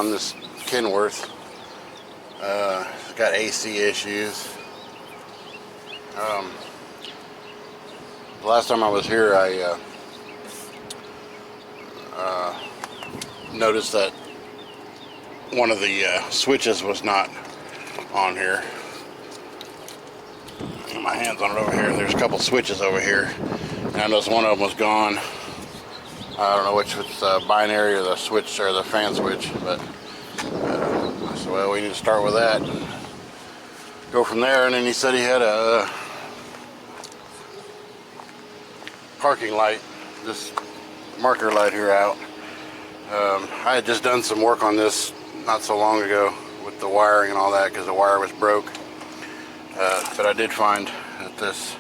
on this Kenworth. It's got AC issues. The last time I was here, I noticed that one of the switches was not on here. Get my hands on it over here. There's a couple switches over here, and I noticed one of them was gone. I don't know which was the binary or the switch or the fan switch, but I said, well, we need to start with that and go from there. And then he said he had a parking light, this marker light here out. I had just done some work on this not so long ago with the wiring and all that because the wire was broke. But I did find that this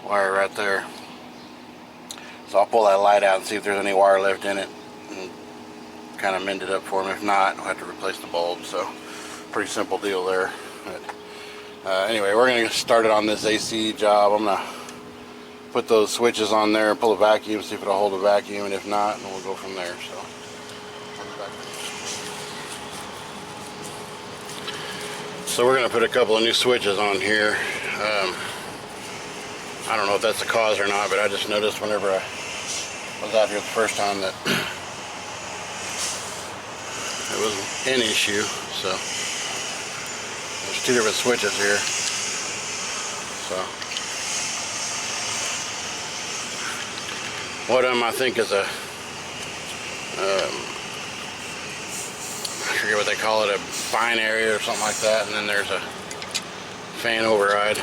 wire right there. So I'll pull that light out and see if there's any wire left in it and kind of mend it up for him. If not, I'll have to replace the bulb. So pretty simple deal there. But, anyway, we're going to start it on this AC job. I'm going to put those switches on there and pull a vacuum, see if it'll hold a vacuum, and if not, then we'll go from there. So we're going to put a couple of new switches on here. I don't know if that's the cause or not, but I just noticed whenever I was out here the first time that it was an issue. So there's two different switches here. So one of them I think is a I forget what they call it, a binary or something like that, and then there's a fan override.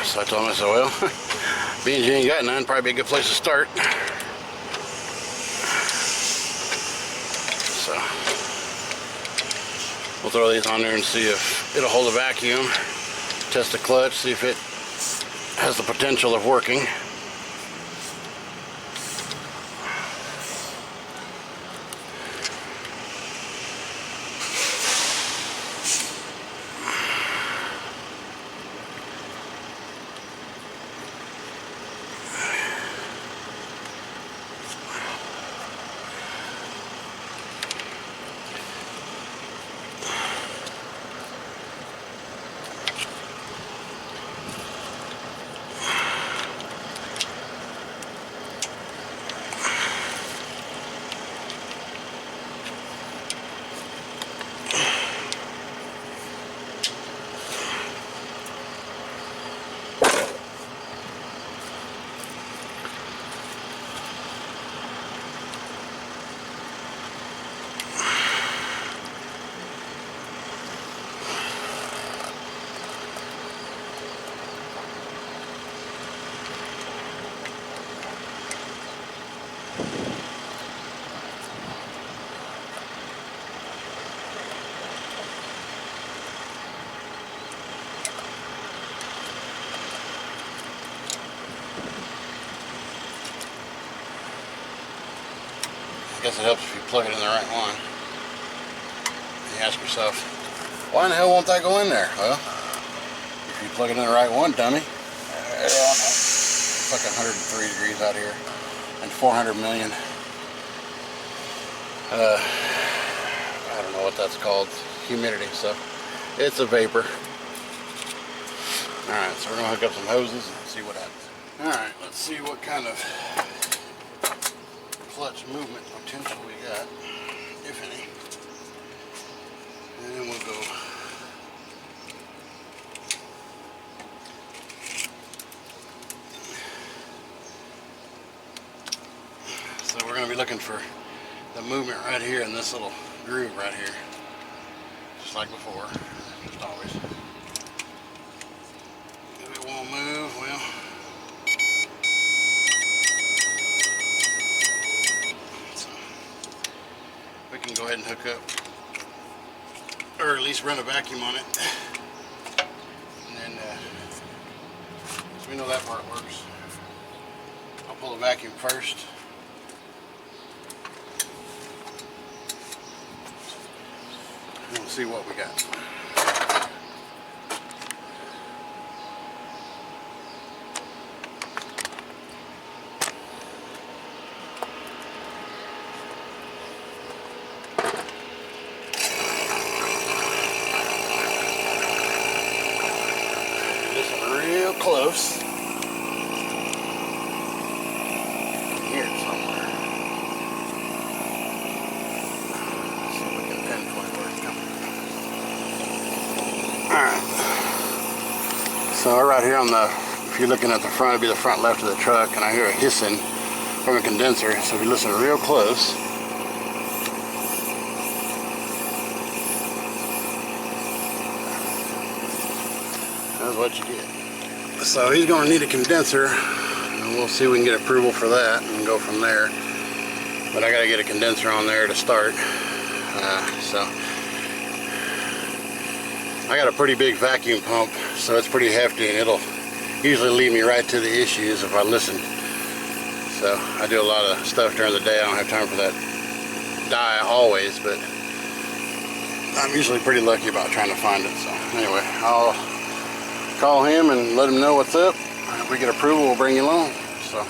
So I told him, I said, well, being you ain't got none, probably be a good place to start. So we'll throw these on there and see if it'll hold a vacuum. Test the clutch, see if it has the potential of working. I guess it helps if you plug it in the right one. You ask yourself, why in the hell won't that go in there? Well, if you plug it in the right one, dummy. It's like 103 degrees out here and 400 million. I don't know what that's called. Humidity, so it's a vapor. Alright, so we're going to hook up some hoses and see what happens. Alright, let's see what kind of clutch movement potential we got, if any. And then we'll go. So we're going to be looking for the movement right here in this little groove right here. Just like before, just always. If it won't move, well, we can go ahead and hook up, or at least run a vacuum on it. And then, so we know that part works. I'll pull the vacuum first. And we'll see what we got. So right here on the, if you're looking at the front, it'd be the front left of the truck, and I hear a hissing from a condenser. So if you listen real close, that's what you get. So he's going to need a condenser, and we'll see if we can get approval for that and go from there. But I got to get a condenser on there to start. So I got a pretty big vacuum pump, so it's pretty hefty, and it'll usually lead me right to the issues if I listen. So I do a lot of stuff during the day. I don't have time for that dye always, but I'm usually pretty lucky about trying to find it. So anyway, I'll call him and let him know what's up. If we get approval, we'll bring you along. So.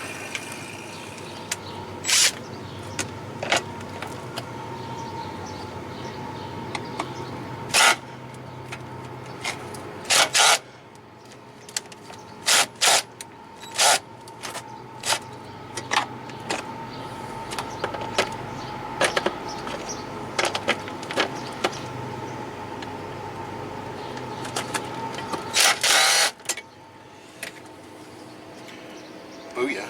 Booyah.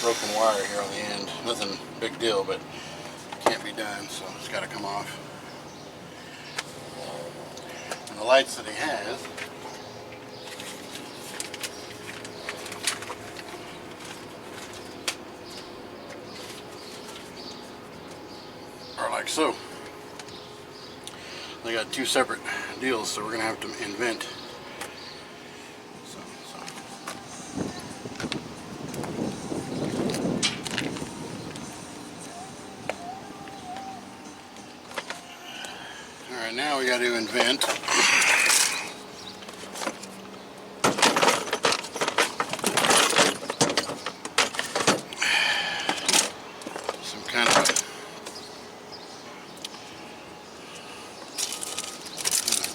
Broken wire here on the end. Nothing big deal, but can't be done, so it's got to come off. And the lights that he has are like so. They got two separate deals, so we're gonna have to invent. Alright, now we got to invent some kind of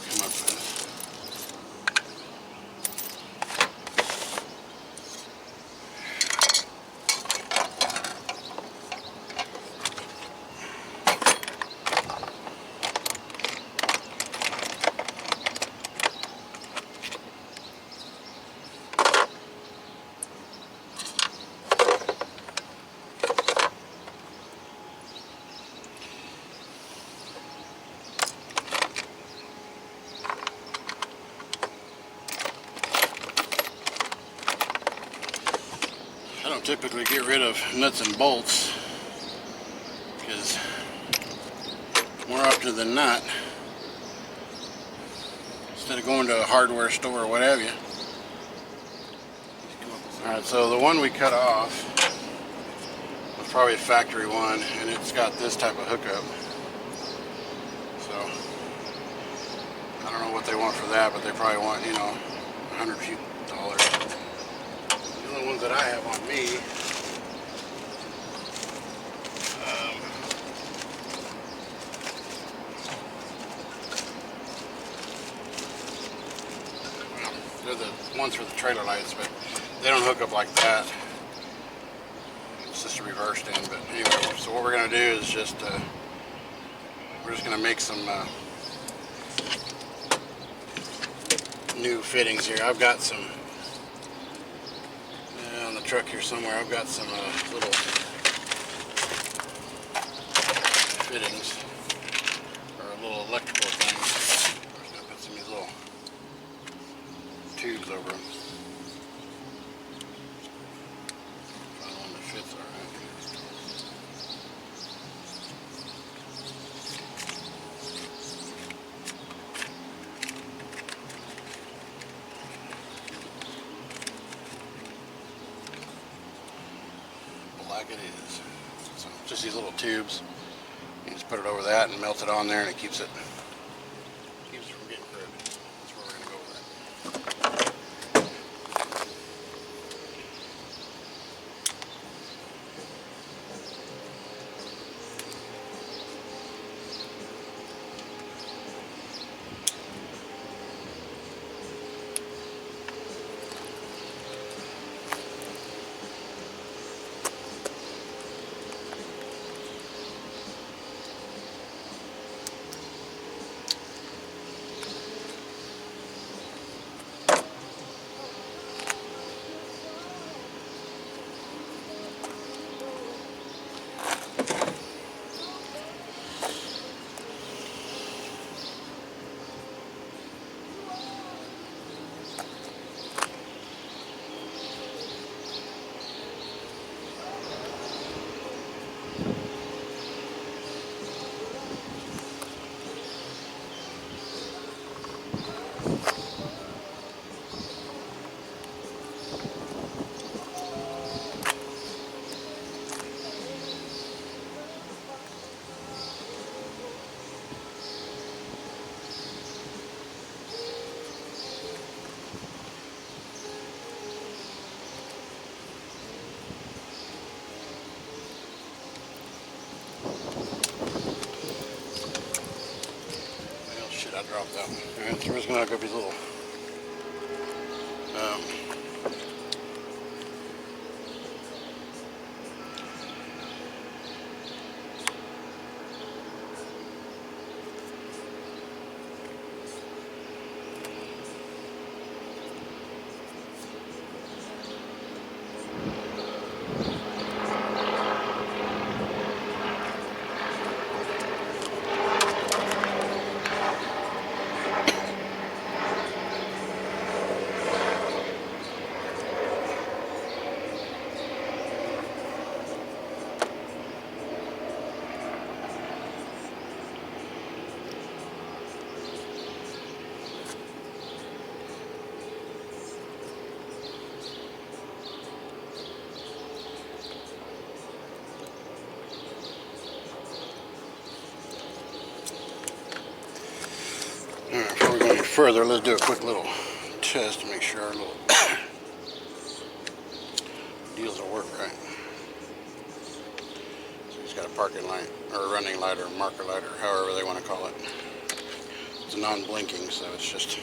come up with. I don't typically get rid of nuts and bolts because more often than not, instead of going to a hardware store or what have you. Alright, so the one we cut off was probably a factory one, and it's got this type of hookup. So I don't know what they want for that, but they probably want, you know, $100 few. The only ones that I have on me, well, they're the ones for the trailer lights, but they don't hook up like that. It's just a reversed end. But anyway, so what we're going to do is just we're just going to make some new fittings here. I've got some on the truck here somewhere. I've got some little fittings or little electrical things. I'm just going to put some of these little tubes over them. Find one that fits all right. Like it is. So just these little tubes. You just put it over that and melt it on there, and it keeps it from getting crooked. That's where we're going to go with it. I dropped that one. Alright, so we're just going to hook up these little before we go any further, let's do a quick little test to make sure our little deals will work right. So he's got a parking light, or a running light, or a marker light, or however they want to call it. It's non-blinking, so it's just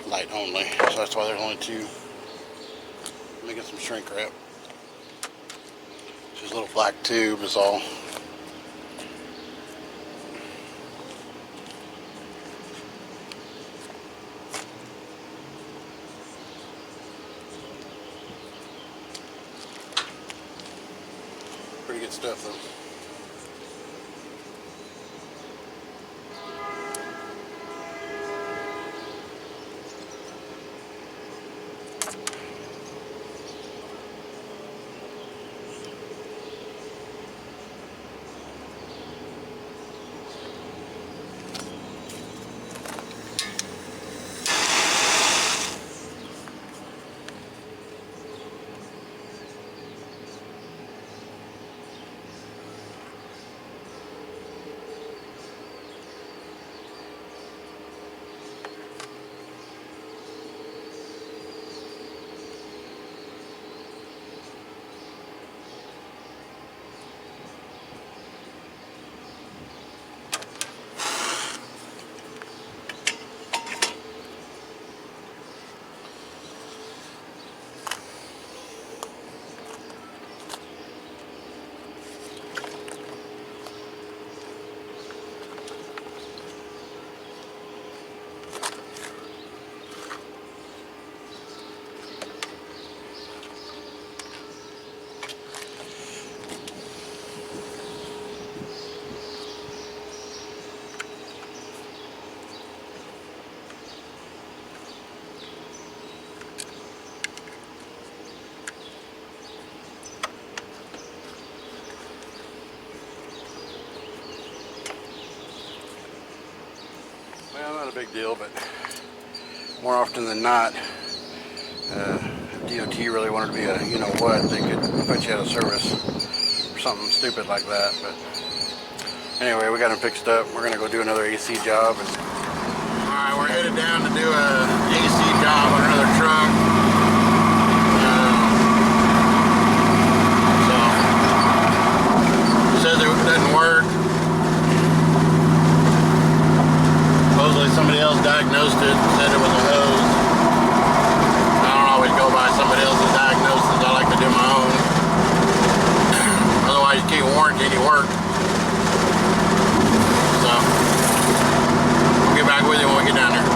light only. So that's why there's only two. Let me get some shrink wrap. It's just a little black tube is all. Pretty good stuff though. Well, not a big deal, but more often than not, if DOT really wanted to be a you-know-what, they could put you out of service or something stupid like that. But anyway, we got them fixed up. We're going to go do another AC job. Alright, we're headed down to do a AC job on another truck. So, says it doesn't work. Supposedly somebody else diagnosed it, said it was a hose. I don't always go by somebody else's diagnosis. I like to do my own. Otherwise you can't warrant any work. So, we'll get back with you when we get down there.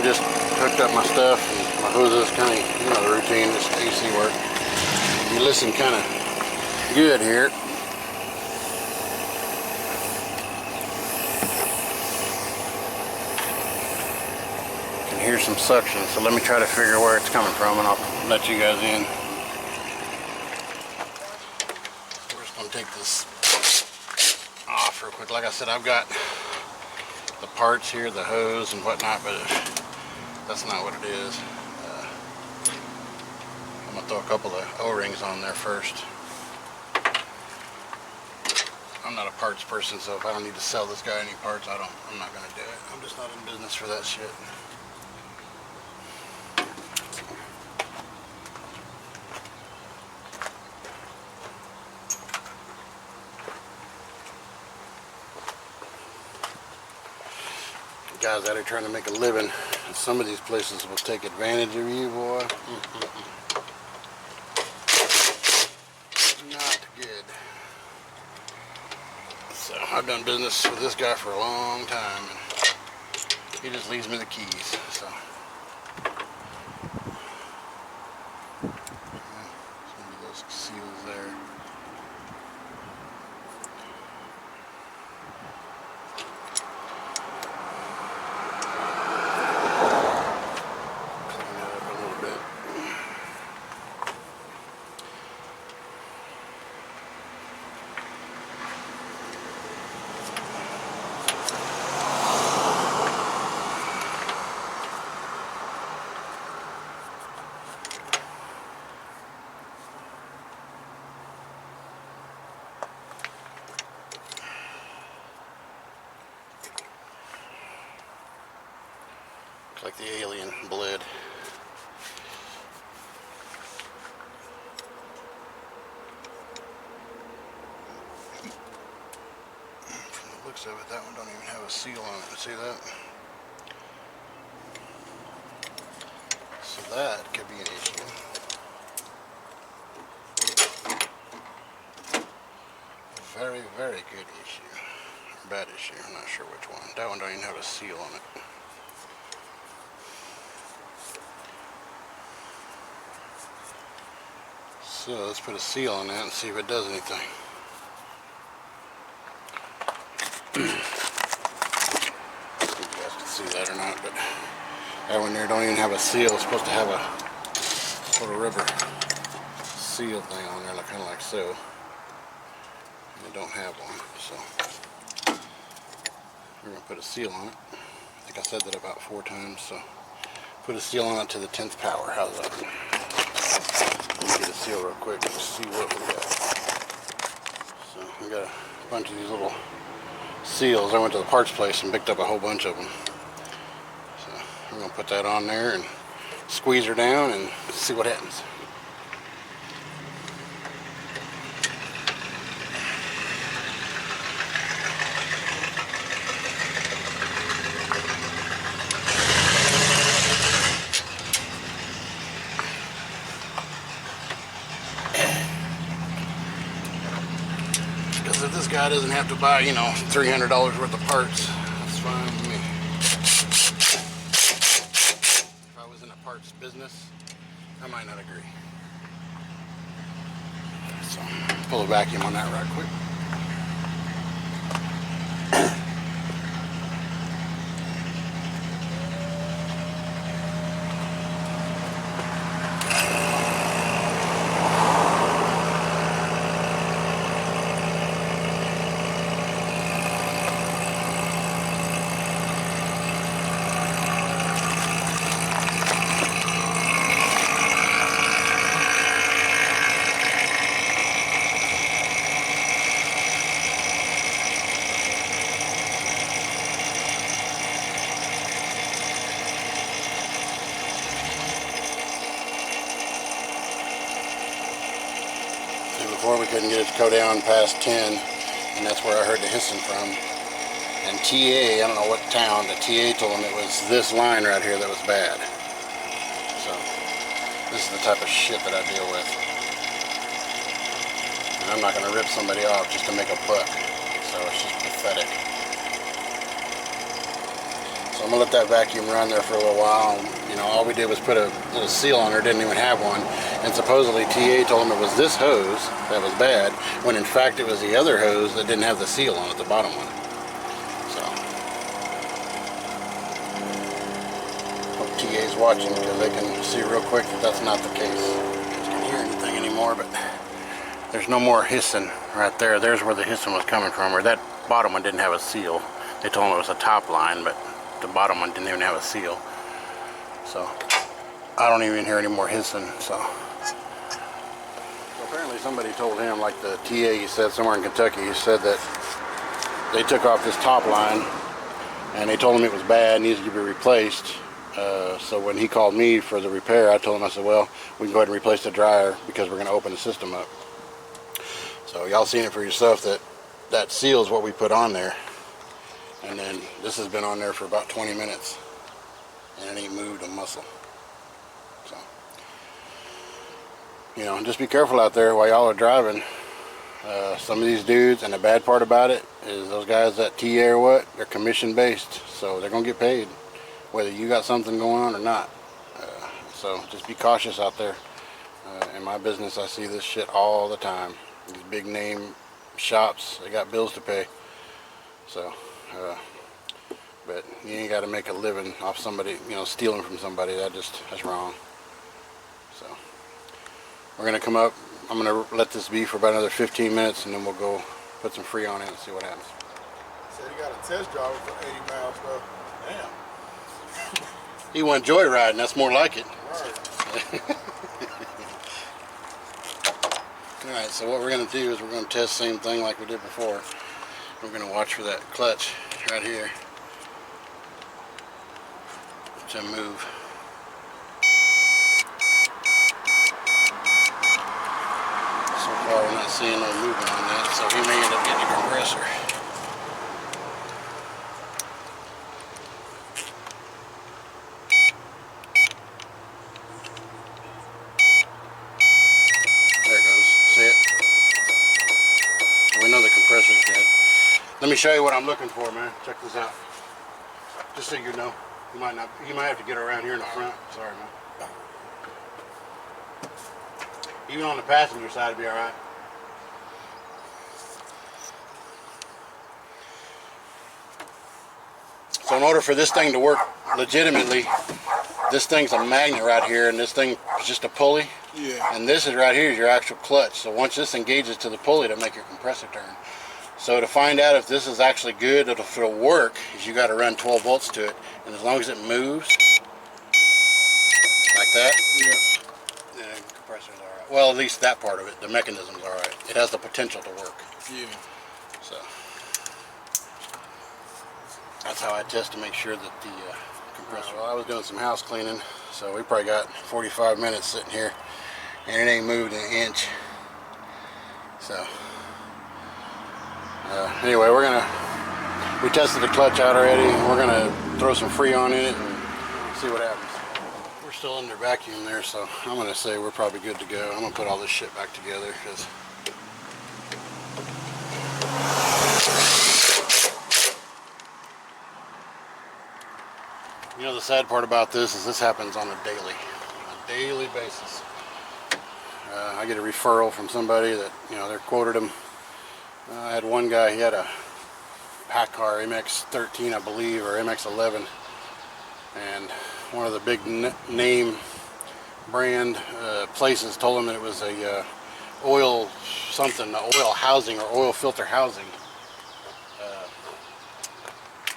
I just hooked up my stuff and my hoses, kind of, you know, the routine, just AC work. You listen kind of good here. You can hear some suction, so let me try to figure where it's coming from and I'll let you guys in. So we're just going to take this off real quick. Like I said, I've got the parts here, the hose and whatnot, but that's not what it is. I'm going to throw a couple of O-rings on there first. I'm not a parts person, so if I don't need to sell this guy any parts, I'm not going to do it. I'm just not in business for that shit. Guys out here trying to make a living, and some of these places will take advantage of you, boy. Not good. So I've done business with this guy for a long time, and he just leaves me the keys. So some of those seals there. Like the alien bled. From the looks of it, that one don't even have a seal on it. See that? So that could be an issue. A very, very good issue. Or bad issue. I'm not sure which one. That one don't even have a seal on it. So let's put a seal on that and see if it does anything. I don't know if you guys can see that or not, but that one there don't even have a seal. It's supposed to have a little rubber seal thing on there, kind of like so. And it don't have one, so we're going to put a seal on it. I think I said that about 4 times, so put a seal on it to the 10th power. How's that? Let me get a seal real quick and see what we got. So we got a bunch of these little seals. I went to the parts place and picked up a whole bunch of them. So we're going to put that on there and squeeze her down and see what happens. If this guy doesn't have to buy, you know, $300 worth of parts, that's fine with me. If I was in a parts business, I might not agree. So, pull a vacuum on that right quick. Before we couldn't get it to go down past 10, and that's where I heard the hissing from. And TA, I don't know what town, the TA told him it was this line right here that was bad. So this is the type of shit that I deal with. And I'm not going to rip somebody off just to make a buck. So it's just pathetic. So So I'm gonna let that vacuum run there for a little while. You know, all we did was put a little seal on her, didn't even have one. And supposedly TA told him it was this hose that was bad, when in fact it was the other hose that didn't have the seal on it, the bottom one. So, hope TA's watching because they can see real quick that that's not the case. I can't hear anything anymore, but there's no more hissing right there. There's where the hissing was coming from, or that bottom one didn't have a seal. They told him it was a top line, but the bottom one didn't even have a seal. So I don't even hear any more hissing. So apparently somebody told him, like the TA he said somewhere in Kentucky, he said that they took off this top line and they told him it was bad, needed to be replaced. So when he called me for the repair, I told him, I said, well, we can go ahead and replace the dryer because we're going to open the system up. So y'all seen it for yourself that that seal is what we put on there. And then this has been on there for about 20 minutes and it ain't moved a muscle. So, you know, just be careful out there while y'all are driving. Some of these dudes, and the bad part about it is those guys that TA or what, they're commission based, so they're gonna get paid whether you got something going on or not. So just be cautious out there. In my business, I see this shit all the time. These big name shops, they got bills to pay. So but you ain't got to make a living off somebody, you know, stealing from somebody. That's wrong. So we're gonna come up. I'm gonna let this be for about another 15 minutes, and then we'll go put some Freon in and see what happens. Said he got a test drive for 80 miles though. Damn. He went joyriding. That's more like it. Right. All right. So what we're gonna do is we're gonna test the same thing like we did before. We're gonna watch for that clutch right here to move. So far we're not seeing no movement on that, so we may end up getting a compressor. There it goes. See it? So we know the compressor's dead. Let me show you what I'm looking for, man. Check this out. Just so you know. You might have to get around here in the front. Sorry, man. Even on the passenger side, it'd be all right. So in order for this thing to work legitimately, this thing's a magnet right here, and this thing is just a pulley. Yeah. And this is right here is your actual clutch. So once this engages to the pulley, to make your compressor turn. So to find out if this is actually good, if it'll work, is you got to run 12 volts to it, and as long as it moves like that, Yeah. then the compressor's all right. Well, at least that part of it, the mechanism's all right. It has the potential to work. Yeah. So that's how I test to make sure that the compressor. Well, I was doing some house cleaning, so we probably got 45 minutes sitting here, and it ain't moved an inch. So. Anyway, we tested the clutch out already. We're gonna throw some Freon in it and see what happens. We're still under vacuum there, so I'm gonna say we're probably good to go. I'm gonna put all this shit back together because you know the sad part about this is this happens on a daily basis. I get a referral from somebody that, you know, they're quoted them. I had one guy, he had a pack car, MX-13 I believe, or MX-11, and one of the big name brand places told him that it was a oil something, oil housing or oil filter housing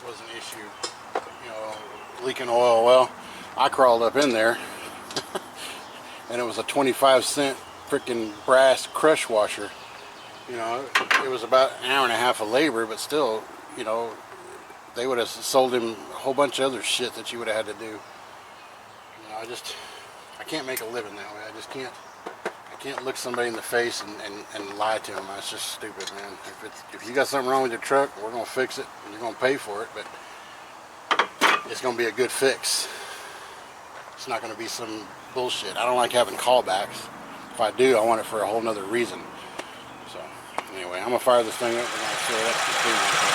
was an issue, you know, leaking oil. Well, I crawled up in there and it was a 25-cent freaking brass crush washer. You know, it was about an hour and a half of labor, but still, you know, they would have sold him a whole bunch of other shit that you would have had to do. You know, I can't make a living that way. I just can't. I can't look somebody in the face and lie to them. That's just stupid, man. If you got something wrong with your truck, we're gonna fix it, and you're gonna pay for it, but it's gonna be a good fix. It's not gonna be some bullshit. I don't like having callbacks. If I do, I want it for a whole nother reason. So anyway, I'm gonna fire this thing up. We're gonna fill it up completely.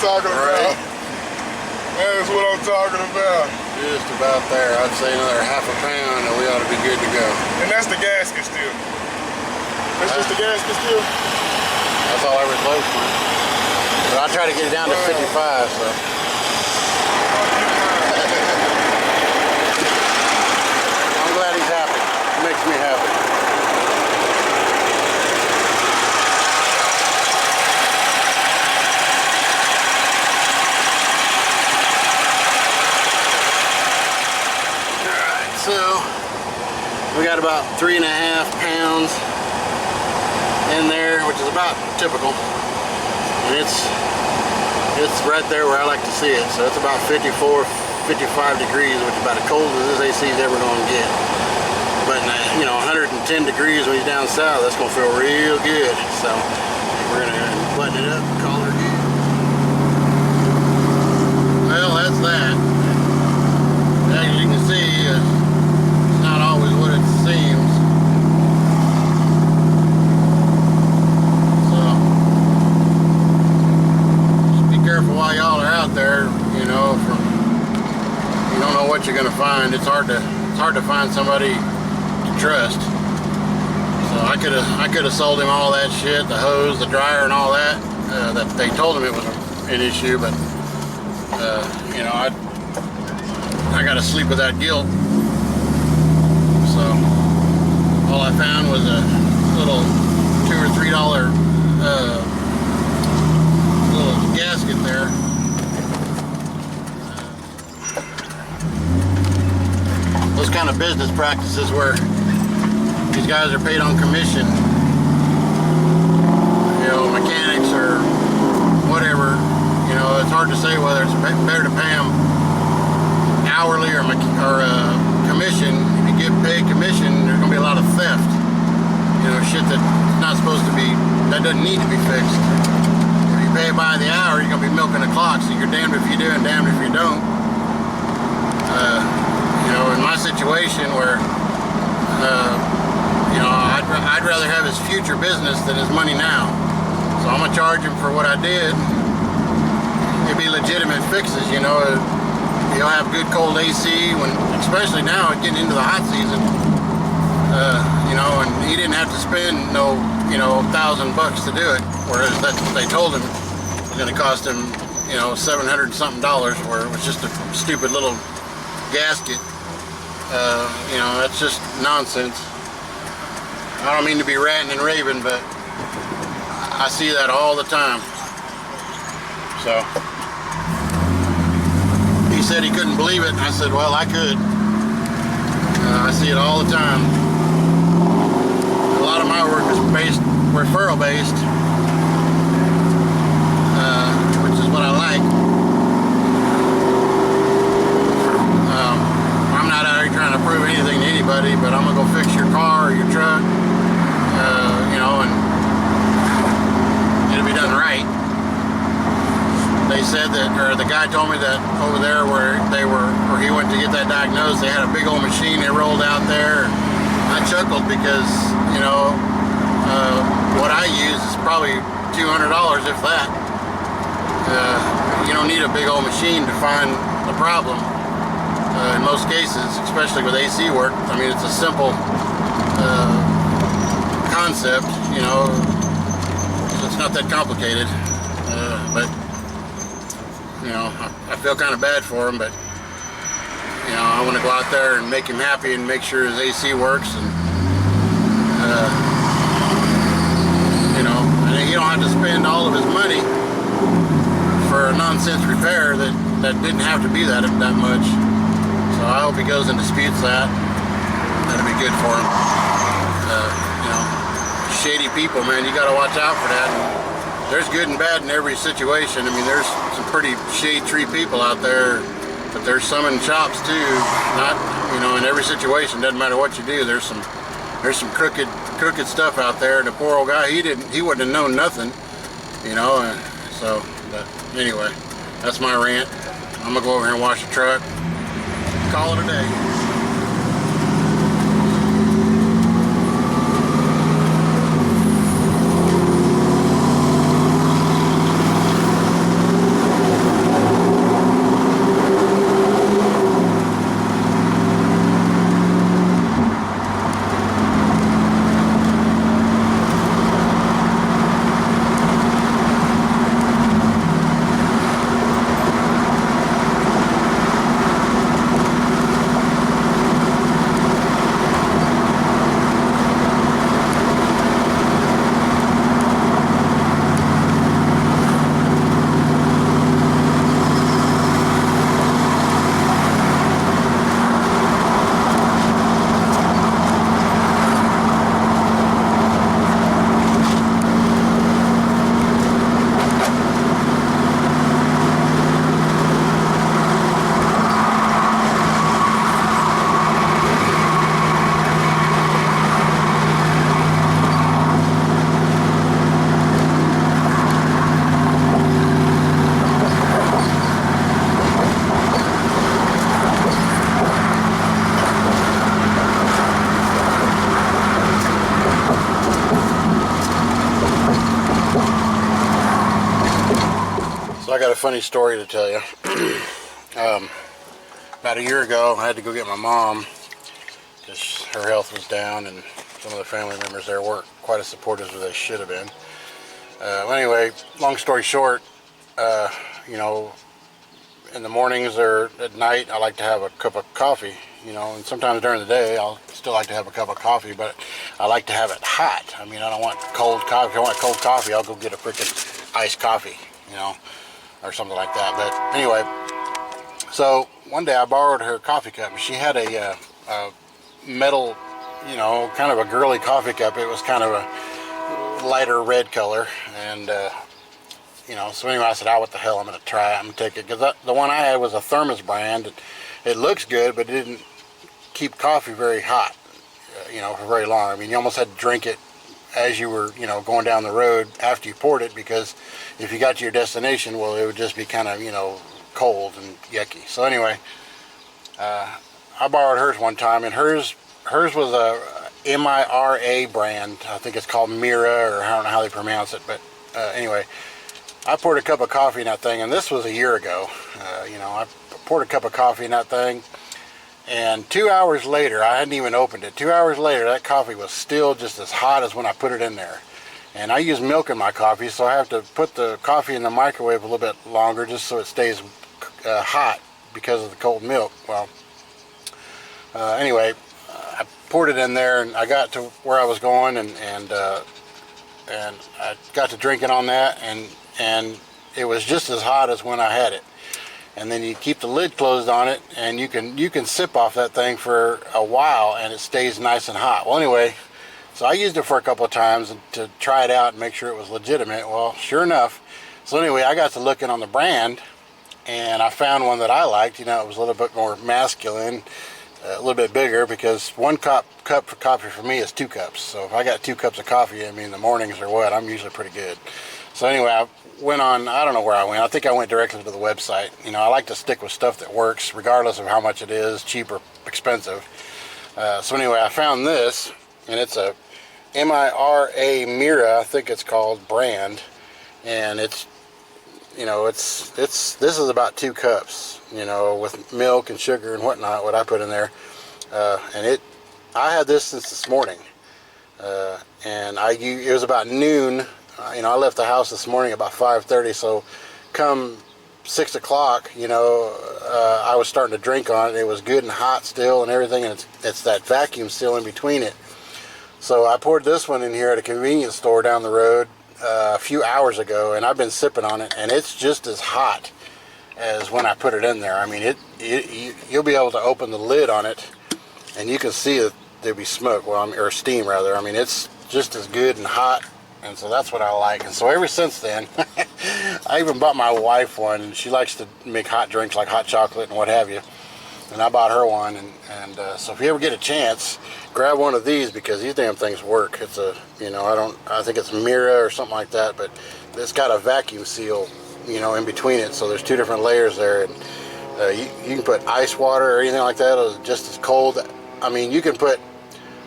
talking about. That's what I'm talking about. Just about there. I'd say another half a pound and we ought to be good to go. And that's the gasket still. That's just the gasket still? That's all I replaced with. But I try to get it down to 55, so. I'm glad he's happy. It makes me happy. So we got about 3.5 pounds in there, which is about typical, and it's right there where I like to see it. So it's about 54, 55 degrees, which is about as cold as this AC is ever going to get. But you know, 110 degrees when he's down south, that's going to feel real good. So we're going to button it up and call her good. Well, that's that. As you can see, not always what it seems. So just be careful while y'all are out there, you know, you don't know what you're gonna find. It's hard to find somebody to trust. So I could have sold him all that shit, the hose, the dryer and all that, that they told him it was an issue, but you know, I gotta sleep with that guilt. So all I found was a little $2 or $3 little gasket there. Those kind of business practices where these guys are paid on commission, you know, mechanics or whatever, you know, it's hard to say whether it's better to pay them hourly or commission. If you get paid commission, there's going to be a lot of theft. You know, shit that's not supposed to be, that doesn't need to be fixed. If you pay by the hour, you're going to be milking the clock, so you're damned if you do and damned if you don't. You know, in my situation where, you know, I'd rather have his future business than his money now. So I'm going to charge him for what I did. It'd be legitimate fixes, you know. You'll have good cold AC, when, especially now getting into the hot season, you know, and he didn't have to spend no, you know, $1,000 to do it, whereas that's what they told him it was going to cost him, you know, $700 something, where it was just a stupid little gasket. You know, that's just nonsense. I don't mean to be ranting and raving, but I see that all the time. So he said he couldn't believe it, and I said, well, I could. I see it all the time. A lot of my work is referral based, which is what I like. I'm not out here trying to prove anything to anybody, but I'm gonna go fix your car or your truck, you know, and it'll be done right. They said that, or the guy told me that over there where he went to get that diagnosed, they had a big old machine they rolled out there. I chuckled because, you know, what I use is probably $200, if that. You don't need a big old machine to find the problem. In most cases, especially with AC work, I mean, it's a simple concept, you know, it's not that complicated, but you know, I feel kind of bad for him, but you know, I want to go out there and make him happy and make sure his AC works, and you know, and he don't have to spend all of his money for a nonsense repair that didn't have to be that much. So I hope he goes and disputes that. That'll be good for him. You know, shady people, man, you got to watch out for that. There's good and bad in every situation. I mean, there's some pretty shade tree people out there, but there's some in shops too. Not, you know, in every situation, doesn't matter what you do, there's some crooked stuff out there. And the poor old guy, he wouldn't have known nothing, you know. So, but anyway, that's my rant. I'm gonna go over here and wash the truck. Call it a day. funny story to tell you. About a year ago, I had to go get my mom because her health was down, and some of the family members there weren't quite as supportive as they should have been. Well, anyway, long story short, you know, in the mornings or at night, I like to have a cup of coffee, you know, and sometimes during the day, I'll still like to have a cup of coffee, but I like to have it hot. I mean, I don't want cold coffee. If I want cold coffee, I'll go get a freaking iced coffee, you know, or something like that. But anyway, so one day I borrowed her coffee cup, and she had a metal, you know, kind of a girly coffee cup. It was kind of a lighter red color, and you know, so anyway, I said, oh, what the hell, I'm going to try it, I'm going to take it, because the one I had was a Thermos brand. It looks good, but it didn't keep coffee very hot, you know, for very long. I mean, you almost had to drink it as you were, you know, going down the road after you poured it, because if you got to your destination, well, it would just be kind of, you know, cold and yucky. So anyway, I borrowed hers one time, and hers was a MIRA brand. I think it's called Mira, or I don't know how they pronounce it, but anyway, I poured a cup of coffee in that thing, and this was a year ago. You know, I poured a cup of coffee in that thing, and 2 hours later, I hadn't even opened it. 2 hours later, that coffee was still just as hot as when I put it in there. And I use milk in my coffee, so I have to put the coffee in the microwave a little bit longer just so it stays hot because of the cold milk. Well, anyway, I poured it in there, and I got to where I was going, and I got to drinking on that, and it was just as hot as when I had it. And then you keep the lid closed on it, and you can sip off that thing for a while, and it stays nice and hot. Well, anyway, so I used it for a couple of times to try it out and make sure it was legitimate. Well, sure enough. So anyway, I got to looking on the brand, and I found one that I liked. You know, it was a little bit more masculine, a little bit bigger, because one cup for coffee for me is 2 cups. So if I got 2 cups of coffee, I mean, the mornings or what, I'm usually pretty good. So anyway, I went on, I don't know where I went. I think I went directly to the website. You know, I like to stick with stuff that works, regardless of how much it is, cheap or expensive. So anyway, I found this, and it's a MIRA Mira, I think it's called, brand, and it's, you know, this is about 2 cups, you know, with milk and sugar and whatnot, what I put in there, and I had this since this morning, and it was about noon. You know, I left the house this morning about 5:30, so come 6 o'clock, you know, I was starting to drink on it. It was good and hot still and everything, and it's that vacuum still in between it. So I poured this one in here at a convenience store down the road a few hours ago, and I've been sipping on it, and it's just as hot as when I put it in there. I mean, you'll be able to open the lid on it, and you can see that there'll be smoke, or steam rather. I mean, it's just as good and hot. And so that's what I like. And so ever since then, I even bought my wife one, and she likes to make hot drinks like hot chocolate and what have you. And I bought her one, and so if you ever get a chance, grab one of these, because these damn things work. It's a, you know, I think it's Mira or something like that, but it's got a vacuum seal, you know, in between it. So there's 2 different layers there, and you can put ice water or anything like that. It's just as cold. I mean, you can put,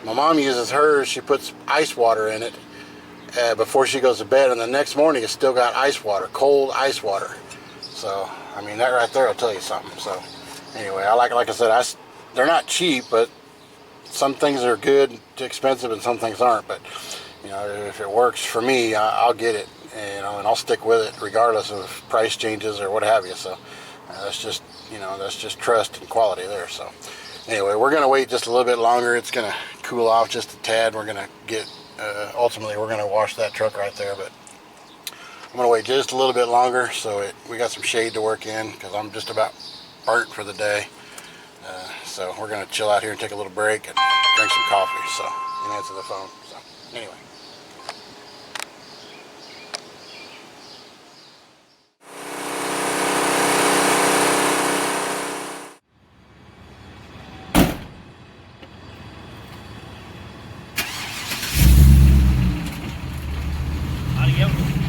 my mom uses hers, she puts ice water in it before she goes to bed, and the next morning it's still got ice water, cold ice water. So I mean, that right there will tell you something. So anyway, like I said, they're not cheap, but some things are good to expensive, and some things aren't. But you know, if it works for me, I'll get it, you know, and I'll stick with it regardless of price changes or what have you. So that's just, you know, that's just trust and quality there. So anyway, we're gonna wait just a little bit longer. It's gonna cool off just a tad. We're gonna get ultimately we're going to wash that truck right there, but I'm going to wait just a little bit longer so we got some shade to work in, because I'm just about burnt for the day. So we're going to chill out here and take a little break and drink some coffee, so, and answer the phone. So anyway. Adiós.